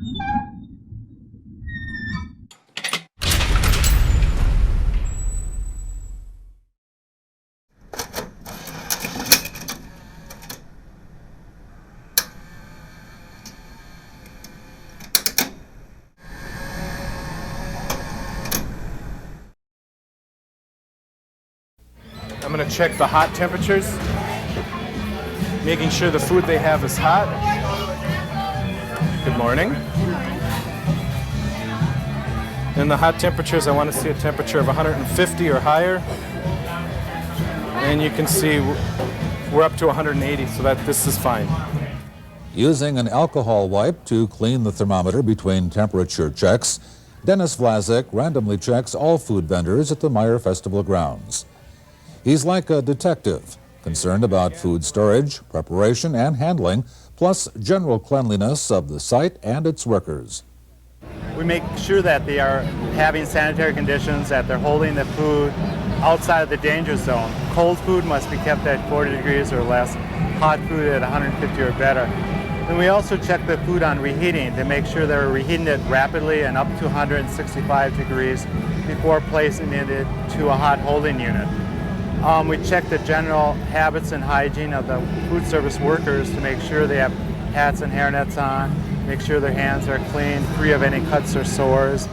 I'm going to check the hot temperatures, making sure the food they have is hot. Good morning. In the hot temperatures, I want to see a temperature of 150 or higher. And you can see we're up to 180, so that this is fine. Using an alcohol wipe to clean the thermometer between temperature checks, Dennis Vlasic randomly checks all food vendors at the Meyer Festival grounds. He's like a detective, concerned about food storage, preparation, and handling, plus general cleanliness of the site and its workers. We make sure that they are having sanitary conditions, that they're holding the food outside of the danger zone. Cold food must be kept at 40 degrees or less, hot food at 150 or better. And we also check the food on reheating to make sure they're reheating it rapidly and up to 165 degrees before placing it into a hot holding unit. We check the general habits and hygiene of the food service workers to make sure they have hats and hairnets on, make sure their hands are clean, free of any cuts or sores.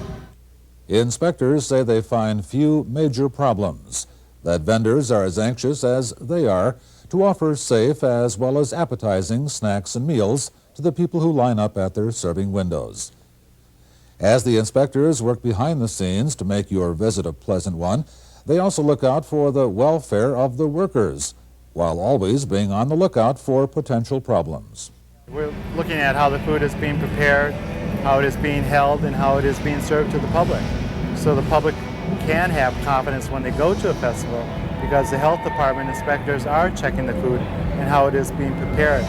Inspectors say they find few major problems, that vendors are as anxious as they are to offer safe as well as appetizing snacks and meals to the people who line up at their serving windows. As the inspectors work behind the scenes to make your visit a pleasant one, they also look out for the welfare of the workers, while always being on the lookout for potential problems. We're looking at how the food is being prepared, how it is being held, and how it is being served to the public. So the public can have confidence when they go to a festival, because the health department inspectors are checking the food and how it is being prepared.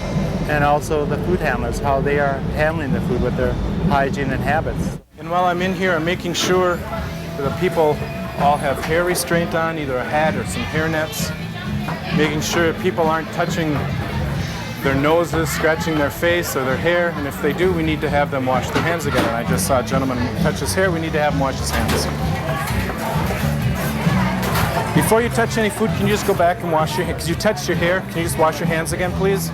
And also the food handlers, how they are handling the food with their hygiene and habits. And while I'm in here, I'm making sure that the people all have hair restraint on, either a hat or some hair nets, making sure people aren't touching their noses, scratching their face or their hair, and if they do, we need to have them wash their hands again. And I just saw a gentleman touch his hair, we need to have him wash his hands. Before you touch any food, can you just go back and wash your hands? Because you touched your hair, can you just wash your hands again, please?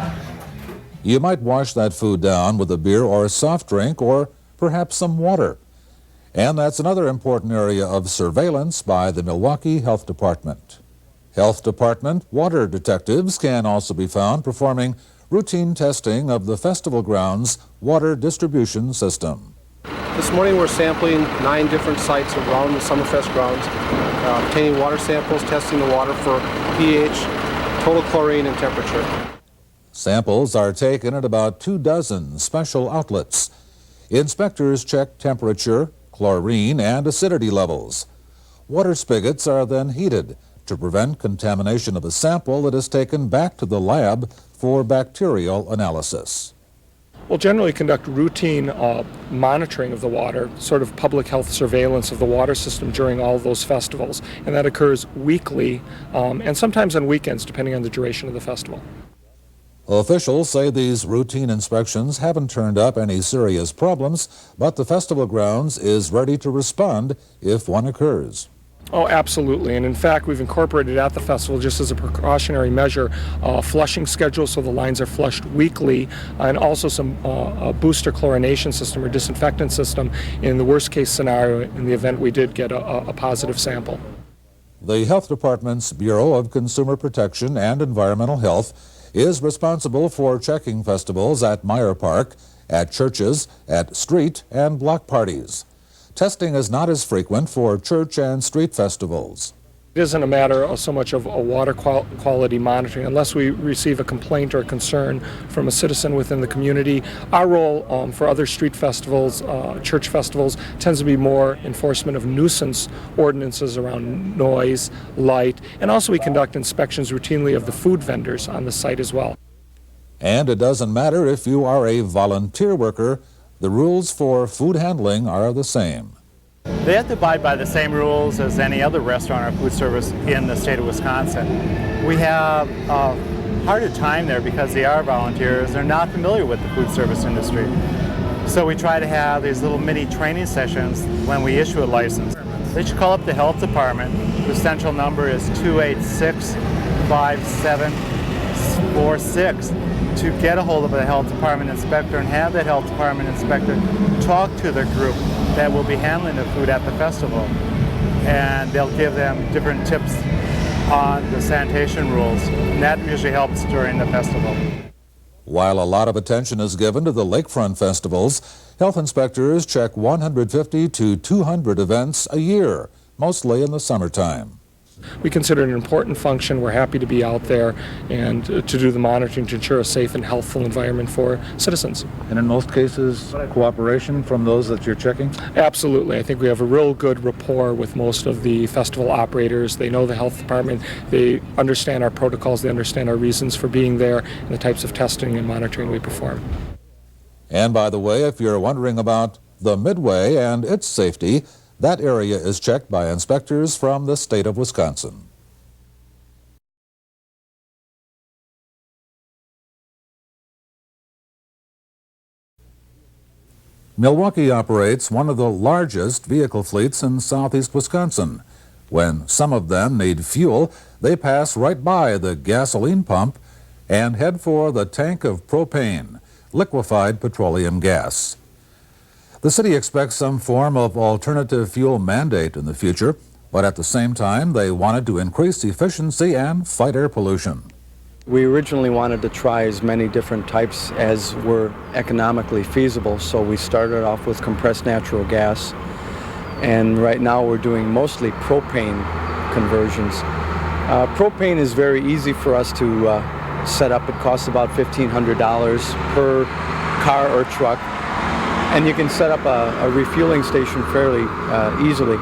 You might wash that food down with a beer or a soft drink or perhaps some water. And that's another important area of surveillance by the Milwaukee Health Department. Health Department water detectives can also be found performing routine testing of the festival grounds' water distribution system. This morning we're sampling 9 different sites around the Summerfest grounds, obtaining water samples, testing the water for pH, total chlorine, and temperature. Samples are taken at about 24 special outlets. Inspectors check temperature, chlorine, and acidity levels. Water spigots are then heated to prevent contamination of a sample that is taken back to the lab for bacterial analysis. We'll generally conduct routine monitoring of the water, sort of public health surveillance of the water system during all of those festivals, and that occurs weekly and sometimes on weekends, depending on the duration of the festival. Officials say these routine inspections haven't turned up any serious problems, but the festival grounds is ready to respond if one occurs. Oh, absolutely. And in fact, we've incorporated at the festival, just as a precautionary measure, a flushing schedule so the lines are flushed weekly, and also some a booster chlorination system or disinfectant system in the worst case scenario in the event we did get a positive sample. The Health Department's Bureau of Consumer Protection and Environmental Health is responsible for checking festivals at Meyer Park, at churches, at street and block parties. Testing is not as frequent for church and street festivals. It isn't a matter of so much of a water quality monitoring. Unless we receive a complaint or a concern from a citizen within the community, our role for other street festivals, church festivals, tends to be more enforcement of nuisance ordinances around noise, light, and also we conduct inspections routinely of the food vendors on the site as well. And it doesn't matter if you are a volunteer worker, the rules for food handling are the same. They have to abide by the same rules as any other restaurant or food service in the state of Wisconsin. We have a harder time there because they are volunteers. They're not familiar with the food service industry. So we try to have these little mini training sessions when we issue a license. They should call up the health department. The central number is 286-5746 to get a hold of a health department inspector and have that health department inspector talk to the group that will be handling the food at the festival. And they'll give them different tips on the sanitation rules, and that usually helps during the festival. While a lot of attention is given to the lakefront festivals, health inspectors check 150 to 200 events a year, mostly in the summertime. We consider it an important function. We're happy to be out there and to do the monitoring to ensure a safe and healthful environment for citizens. And in most cases, cooperation from those that you're checking? Absolutely. I think we have a real good rapport with most of the festival operators. They know the health department. They understand our protocols. They understand our reasons for being there and the types of testing and monitoring we perform. And by the way, if you're wondering about the Midway and its safety, that area is checked by inspectors from the state of Wisconsin. Milwaukee operates one of the largest vehicle fleets in southeast Wisconsin. When some of them need fuel, they pass right by the gasoline pump and head for the tank of propane, liquefied petroleum gas. The city expects some form of alternative fuel mandate in the future, but at the same time, they wanted to increase efficiency and fight air pollution. We originally wanted to try as many different types as were economically feasible, so we started off with compressed natural gas, and right now we're doing mostly propane conversions. Propane is very easy for us to set up. It costs about $1,500 per car or truck. And you can set up a refueling station fairly easily.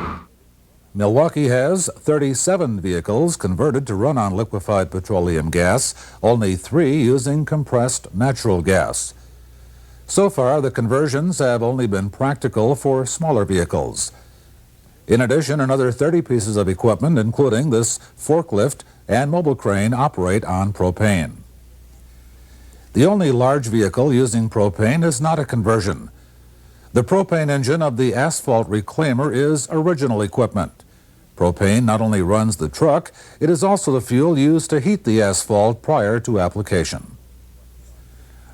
Milwaukee has 37 vehicles converted to run on liquefied petroleum gas, only 3 using compressed natural gas. So far, the conversions have only been practical for smaller vehicles. In addition, another 30 pieces of equipment, including this forklift and mobile crane, operate on propane. The only large vehicle using propane is not a conversion. The propane engine of the asphalt reclaimer is original equipment. Propane not only runs the truck, it is also the fuel used to heat the asphalt prior to application.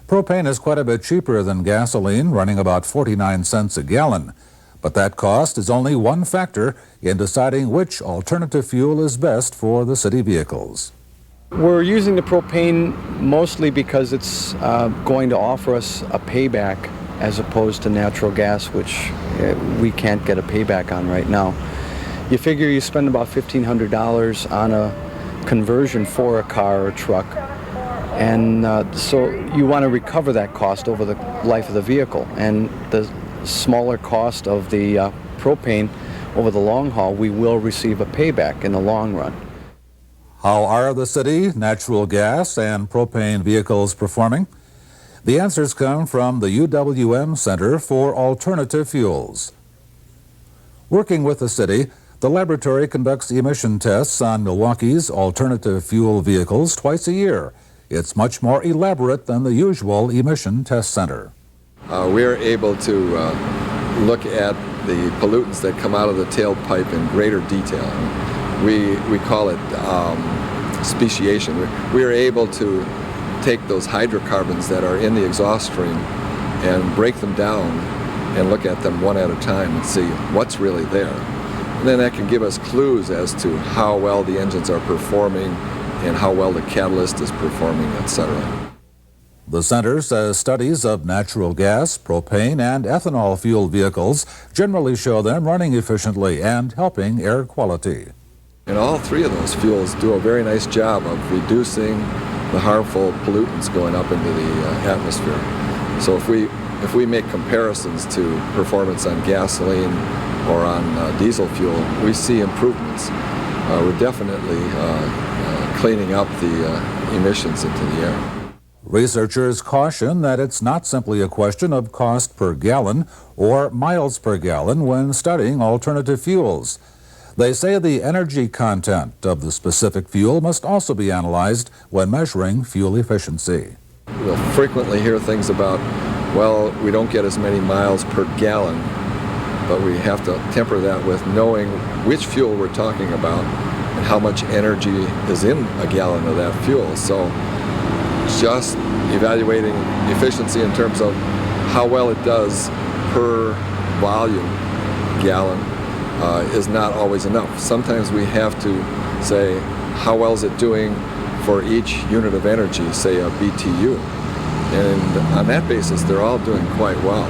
Propane is quite a bit cheaper than gasoline, running about 49 cents a gallon. But that cost is only one factor in deciding which alternative fuel is best for the city vehicles. We're using the propane mostly because it's going to offer us a payback as opposed to natural gas, which we can't get a payback on right now. You figure you spend about $1,500 on a conversion for a car or truck, and so you want to recover that cost over the life of the vehicle, and the smaller cost of the propane over the long haul, we will receive a payback in the long run. How are the city, natural gas, and propane vehicles performing? The answers come from the UWM Center for Alternative Fuels. Working with the city, the laboratory conducts emission tests on Milwaukee's alternative fuel vehicles twice a year. It's much more elaborate than the usual emission test center. We're able to look at the pollutants that come out of the tailpipe in greater detail. We call it speciation. We are able to take those hydrocarbons that are in the exhaust stream and break them down and look at them one at a time and see what's really there. And then that can give us clues as to how well the engines are performing and how well the catalyst is performing, etc. The center says studies of natural gas, propane, and ethanol fuel vehicles generally show them running efficiently and helping air quality. And all 3 of those fuels do a very nice job of reducing the harmful pollutants going up into the atmosphere. So if we make comparisons to performance on gasoline or on diesel fuel, we see improvements. We're definitely cleaning up the emissions into the air. Researchers caution that it's not simply a question of cost per gallon or miles per gallon when studying alternative fuels. They say the energy content of the specific fuel must also be analyzed when measuring fuel efficiency. We'll frequently hear things about, well, we don't get as many miles per gallon, but we have to temper that with knowing which fuel we're talking about and how much energy is in a gallon of that fuel. So just evaluating efficiency in terms of how well it does per volume gallon is not always enough. Sometimes we have to say, how well is it doing for each unit of energy, say a BTU? And on that basis, they're all doing quite well.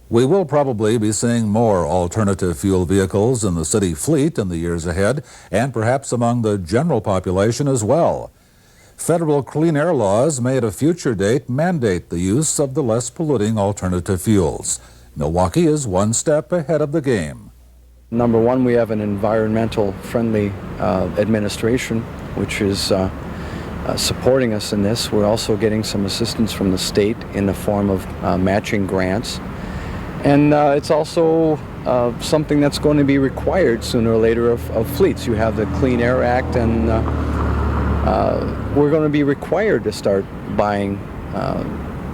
We will probably be seeing more alternative fuel vehicles in the city fleet in the years ahead, and perhaps among the general population as well. Federal clean air laws may at a future date mandate the use of the less polluting alternative fuels. Milwaukee is one step ahead of the game. Number one, we have an environmental friendly administration, which is supporting us in this. We're also getting some assistance from the state in the form of matching grants. And it's also something that's going to be required sooner or later of fleets. You have the Clean Air Act, and we're going to be required to start buying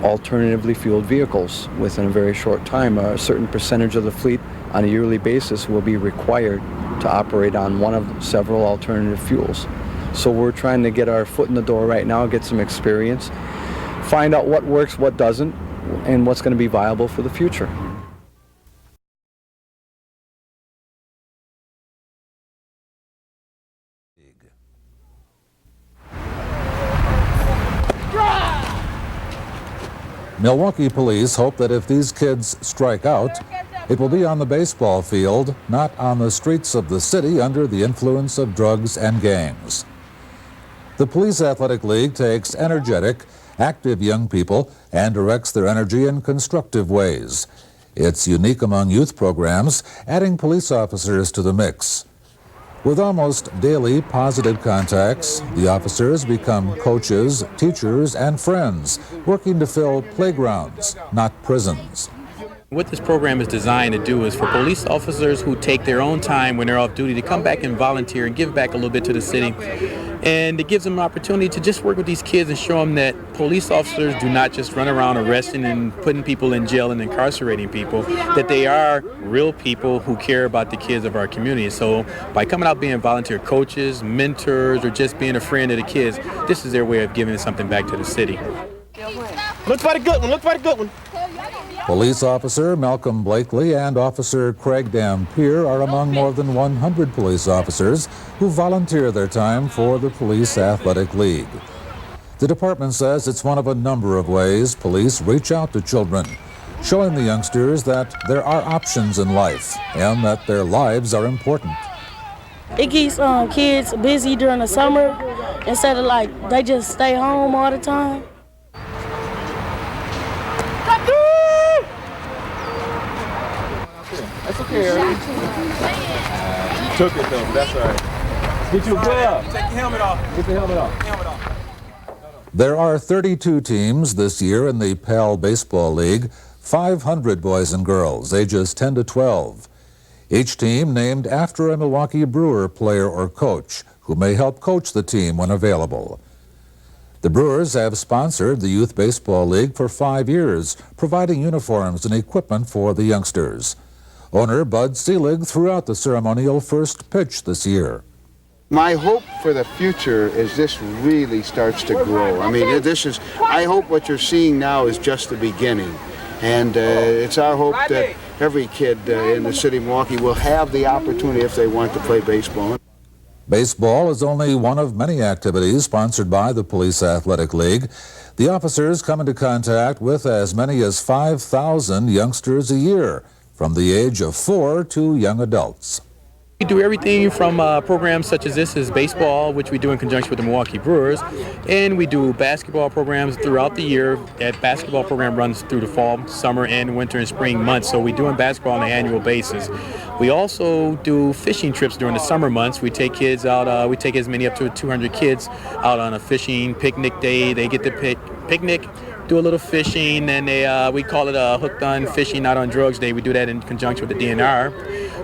alternatively fueled vehicles within a very short time. A certain percentage of the fleet on a yearly basis will be required to operate on one of several alternative fuels. So we're trying to get our foot in the door right now, get some experience, find out what works, what doesn't, and what's going to be viable for the future. Milwaukee police hope that if these kids strike out, it will be on the baseball field, not on the streets of the city under the influence of drugs and gangs. The Police Athletic League takes energetic, active young people and directs their energy in constructive ways. It's unique among youth programs, adding police officers to the mix. With almost daily positive contacts, the officers become coaches, teachers, and friends, working to fill playgrounds, not prisons. What this program is designed to do is for police officers who take their own time when they're off duty to come back and volunteer and give back a little bit to the city. And it gives them an opportunity to just work with these kids and show them that police officers do not just run around arresting and putting people in jail and incarcerating people, that they are real people who care about the kids of our community. So by coming out being volunteer coaches, mentors, or just being a friend of the kids, this is their way of giving something back to the city. Look for the good one, look for the good one. Police Officer Malcolm Blakely and Officer Craig Dampier are among more than 100 police officers who volunteer their time for the Police Athletic League. The department says it's one of a number of ways police reach out to children, showing the youngsters that there are options in life and that their lives are important. It keeps kids busy during the summer instead of like they just stay home all the time. That's okay, Eric. Took it though, but that's all right. Get you a glove. Take your helmet off. Get the helmet off. There are 32 teams this year in the PAL Baseball League, 500 boys and girls, ages 10 to 12. Each team named after a Milwaukee Brewer player or coach who may help coach the team when available. The Brewers have sponsored the Youth Baseball League for 5 years, providing uniforms and equipment for the youngsters. Owner Bud Seelig threw out the ceremonial first pitch this year. My hope for the future is this really starts to grow. I mean, I hope what you're seeing now is just the beginning. And it's our hope that every kid in the city of Milwaukee will have the opportunity if they want to play baseball. Baseball is only one of many activities sponsored by the Police Athletic League. The officers come into contact with as many as 5,000 youngsters a year, from the age of 4 to young adults. We do everything from programs such as this is baseball, which we do in conjunction with the Milwaukee Brewers, and we do basketball programs throughout the year. That basketball program runs through the fall, summer, and winter and spring months, so we do basketball on an annual basis. We also do fishing trips during the summer months. We take kids out, we take as many up to 200 kids out on a fishing picnic day. They get to picnic, do a little fishing, and we call it a hooked on fishing, not on drugs day. We do that in conjunction with the DNR.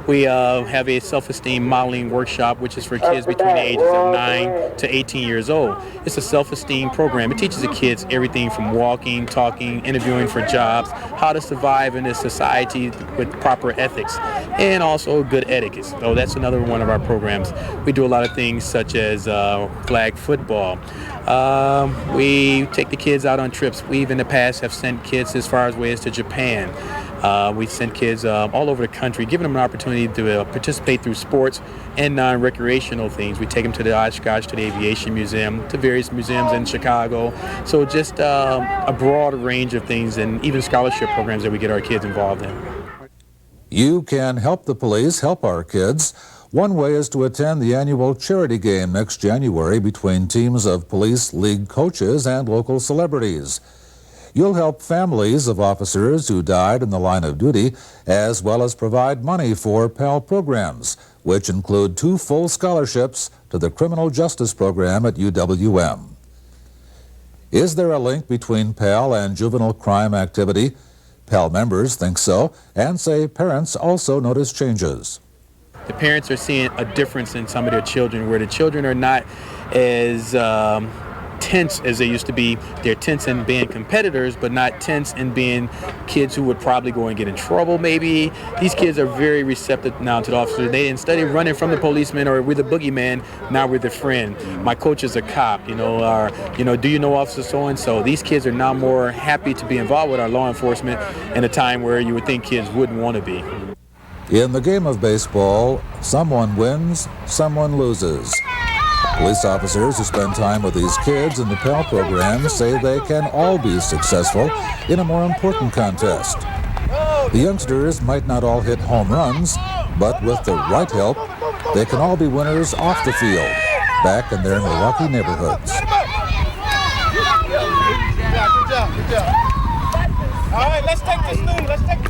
We have a self-esteem modeling workshop, which is for kids between the ages of 9 to 18 years old. It's a self-esteem program. It teaches the kids everything from walking, talking, interviewing for jobs, how to survive in this society with proper ethics, and also good etiquette. So that's another one of our programs. We do a lot of things such as flag football. We take the kids out on trips. We've in the past have sent kids as far away as to Japan. We send kids all over the country, giving them an opportunity to participate through sports and non-recreational things. We take them to the Oshkosh, to the Aviation Museum, to various museums in Chicago. So just a broad range of things, and even scholarship programs that we get our kids involved in. You can help the police help our kids. One way is to attend the annual charity game next January between teams of police league coaches and local celebrities. You'll help families of officers who died in the line of duty, as well as provide money for Pell programs, which include 2 full scholarships to the Criminal Justice Program at UWM. Is there a link between Pell and juvenile crime activity? Pell members think so, and say parents also notice changes. The parents are seeing a difference in some of their children, where the children are not as tense as they used to be. They're tense in being competitors, but not tense in being kids who would probably go and get in trouble maybe. These kids are very receptive now to the officers. They, instead of running from the policeman or we're the boogeyman, now we're the friend. My coach is a cop, or, do you know Officer so-and-so? These kids are now more happy to be involved with our law enforcement in a time where you would think kids wouldn't want to be. In the game of baseball, someone wins, someone loses. Police officers who spend time with these kids in the Pell program say they can all be successful in a more important contest. The youngsters might not all hit home runs, but with the right help, they can all be winners off the field, back in their Milwaukee neighborhoods. Good job. All right, let's take this thing.